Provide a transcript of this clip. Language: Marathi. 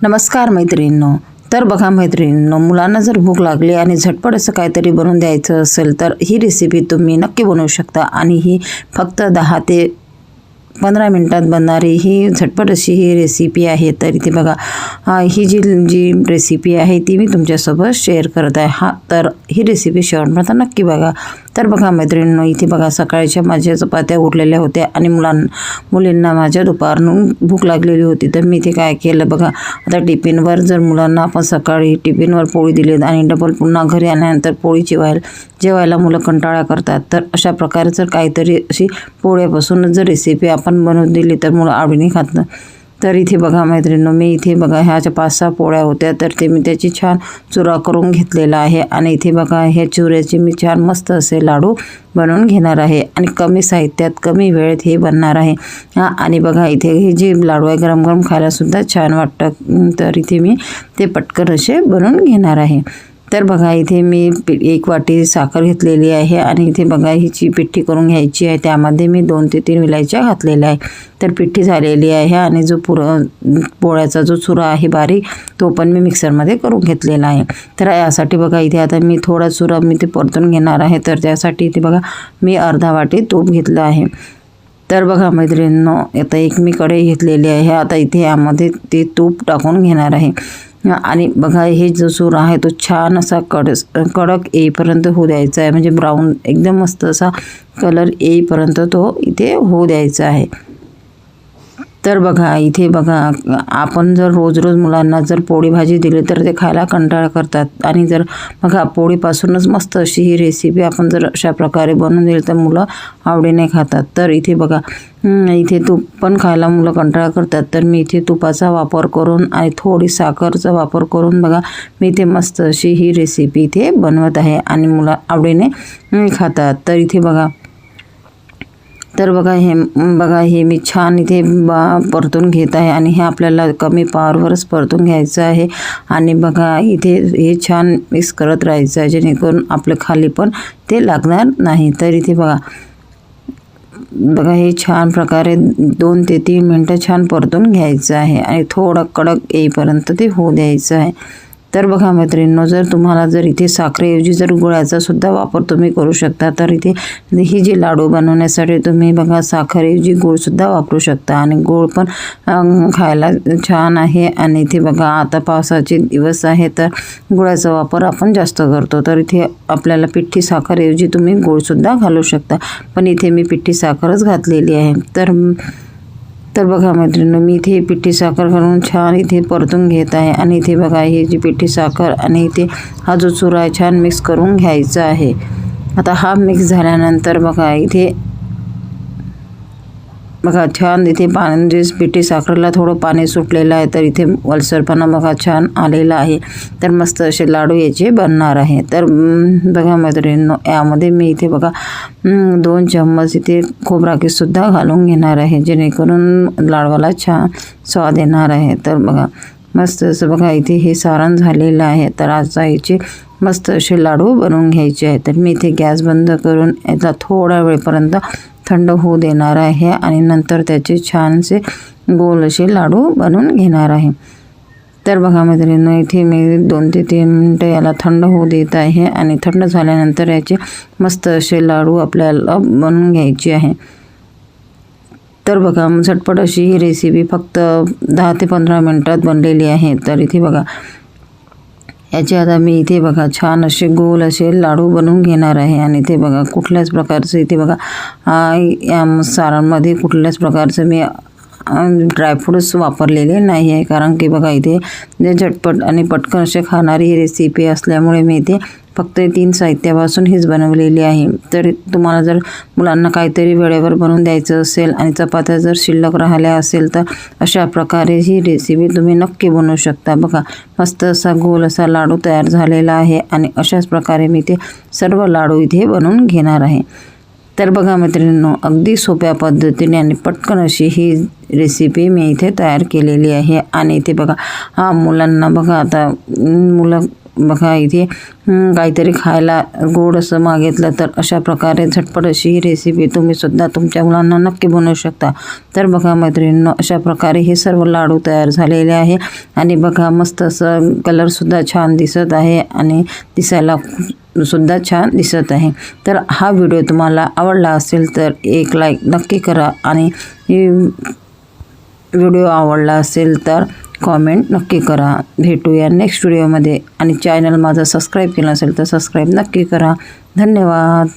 नमस्कार मैत्रिणींनो. तर बघा मैत्रिणींनो, मुलांना जर भूक लागली आणि झटपट असं काहीतरी बनवून द्यायचं असेल तर ही रेसिपी तुम्ही नक्की बनवू शकता. आणि ही फक्त 10 ते 15 मिनिटात बनणारी ही झटपट अशी ही रेसिपी आहे. तर इथे बघा ही जी रेसिपी आहे ती मी तुमच्यासोबत शेअर करत आहे. तर ही रेसिपी शेवटपर्यंत नक्की बघा. तर बघा मैत्रिणींनो, इथे बघा सकाळच्या माझ्या चपात्या उरलेल्या होत्या आणि मुलींना माझ्या दुपारहून भूक लागलेली होती. तर मी इथे काय केलं बघा, आता टिफिनवर जर मुलांना आपण सकाळी टिफिनवर पोळी दिली आणि डबल पुन्हा घरी आल्यानंतर पोळी जेवायला मुलं कंटाळा करतात. तर अशा प्रकारे जर काहीतरी अशी पोळ्यापासून जर रेसिपी आपण बनवून दिली तर मुलं आवडीने खातात. तर इथे बघा मैत्रिणींनो, मी इथे बघा ह्याच्या 5-6 पोळ्या होत्या. तर ते मी त्याची छान चुरा करून घेतलेला आहे. आणि इथे बघा ह्या चुऱ्याचे मी छान मस्त असे लाडू बनवून घेणार आहे आणि कमी साहित्यात कमी वेळेत हे बनणार आहे. आणि बघा इथे हे जे लाडू आहे गरम गरम खायलासुद्धा छान वाटतं. तर इथे मी ते पटकन असे बनवून घेणार आहे. तर बघा इथे मी 1 वाटी साखर घेतलेली आहे आणि इथे बघा हिची पिठी करून घ्यायची आहे. त्यामध्ये मी 2 ते 3 विलायच्या घातलेल्या आहे. तर पिठी झालेली आहे आणि जो पोळ्याचा जो चुरा आहे बारीक तो पण मी मिक्सरमध्ये करून घेतलेला आहे. तर यासाठी बघा इथे आता मी थोडा चुरा मी ते परतून घेणार आहे. तर त्यासाठी इथे बघा मी अर्धा वाटी तूप घेतलं आहे. तर बघा मैत्रिणींनो, आता एक मी कढई घेतलेली आहे. आता इथे यामध्ये ते तूप टाकून घेणार आहे. आणि बघा हे जो चुरा आहे तो छान असा कडक येईपर्यंत होऊ द्यायचा आहे. म्हणजे ब्राऊन एकदम मस्त असा कलर येईपर्यंत तो इथे होऊ द्यायचा आहे. तर बघा इथे बघा आपण जर रोज मुलांना जर पोळी भाजी दिली तर ते खायला कंटाळा करतात. आणि जर बघा पोळीपासूनच मस्त अशी ही रेसिपी आपण जर अशा प्रकारे बनवून दिली तर मुलं आवडीने खातात. तर इथे बघा इथे तूप पण खायला मुलं कंटाळा करतात. तर मी इथे तुपाचा वापर करून आणि थोडी साखरचा वापर करून बघा मी इथे मस्त अशी ही रेसिपी इथे बनवत आहे आणि मुलं आवडीने खातात. तर इथे बघा हे मी छान इथे परतून घेत आहे आणि हे आपल्याला कमी पावरवरच परतून घ्यायचं आहे. आणि बघा इथे हे छान मिक्स करत राहायचं आहे जेणेकरून आपलं खाली पण ते लागणार नाही. तर इथे बघा हे छान प्रकारे 2 ते 3 मिनटं छान परतून घ्यायचं आहे आणि थोडं कडक येईपर्यंत ते होऊ द्यायचं आहे. तर बघा मैत्रिणींनो, जर इथे साखरेऐवजी जर गुळाचा सुद्धा वापर तुम्ही करू शकता. तर इथे ही जी लाडू बनवण्यासाठी तुम्ही बघा साखरेऐवजी गूळसुद्धा वापरू शकता आणि गूळ पण खायला छान आहे. आणि इथे बघा आता पावसाचे दिवस आहे तर गुळाचा वापर आपण जास्त करतो. तर इथे आपल्याला पिठी साखरेऐवजी तुम्ही गूळसुद्धा घालू शकता. पण इथे मी पिठी साखरच घातलेली आहे. तर बघा मैत्रिणींनो, मी इथे पिठी साखर घालून छान इथे परतून घेत आहे. आणि इथे बघा ही जी पिठी साखर आणि इथे हा जो चुरा आहे छान मिक्स करून घ्यायचा आहे. आता हा मिक्स झाल्यानंतर बघा इथे छान इथे पाणी पिठी साखरेला थोडं पाणी सुटलेलं आहे. तर इथे ओलसरपणा बघा छान आलेला आहे. तर मस्त असे लाडू याचे बनणार आहे. तर बघा मैत्रिणींनो, यामध्ये मी इथे बघा 2 चम्मच इथे खोबराकीसुद्धा घालून घेणार आहे जेणेकरून लाडवाला छान स्वाद येणार आहे. तर बघा मस्त असं बघा इथे हे सारण झालेलं आहे. तर आता याचे मस्त असे लाडू बनवून घ्यायचे आहे. तर मी इथे गॅस बंद करून याचा थोडा वेळपर्यंत थंड होऊ देणार आहे आणि नंतर त्याचे छानसे गोल असे लाडू बनवून घेणार आहे. तर बघा मैत्रिणींनो, इथे मी 2 ते 3 मिनटं याला थंड होऊ देत आहे आणि थंड झाल्यानंतर याचे मस्त असे लाडू आपल्याला बनवून घ्यायचे आहे. तर बघा झटपट अशी ही रेसिपी फक्त 10 ते 15 मिनटात बनलेली आहे. तर इथे बघा याचे आता मी इथे बघा छान असे गोल असे लाडू बनवून घेणार आहे. आणि ते बघा कुठल्याच प्रकारचं इथे बघा या सारांमध्ये कुठल्याच प्रकारचं मी ड्रायफ्रूट्स वापरलेले नाही आहे. कारण की बघा इथे जे झटपट आणि पटकन असे खाणारी ही रेसिपी असल्यामुळे मी इथे फक्त 3 साहित्यापासून हीच बनवलेली आहे. तर तुम्हाला जर मुलांना काहीतरी वेळेवर बनवून द्यायचं असेल आणि चपात्या जर शिल्लक राहिल्या असेल तर अशा प्रकारे ही रेसिपी तुम्ही नक्की बनवू शकता. बघा मस्त असा गोल असा लाडू तयार झालेला आहे आणि अशाच प्रकारे मी ते सर्व लाडू इथे बनवून घेणार आहे. तर बघा मैत्रिणींनो, अगदी सोप्या पद्धतीने आणि पटकन अशी ही रेसिपी मी इथे तयार केलेली आहे. आणि इथे बघा मुलांना बघा आता मुलं बघा इथे काहीतरी खायला गोड असं मागितलं तर अशा प्रकारे झटपट अशी ही रेसिपी तुम्ही सुद्धा तुमच्या मुलांना नक्की बनवू शकता. तर बघा मैत्रिणींनो, अशा प्रकारे हे सर्व लाडू तयार झालेले आहे आणि बघा मस्त असं कलरसुद्धा छान दिसत आहे आणि दिसायला सुद्धा छान दिसत आहे. तर हा व्हिडिओ तुम्हाला आवडला असेल तर एक लाईक नक्की करा आणि व्हिडिओ आवडला असेल तर कॉमेंट नक्की करा. भेटूया नेक्स्ट व्हिडिओमध्ये आणि चॅनल माझा सबस्क्राईब केला असेल तर सबस्क्राईब नक्की करा. धन्यवाद.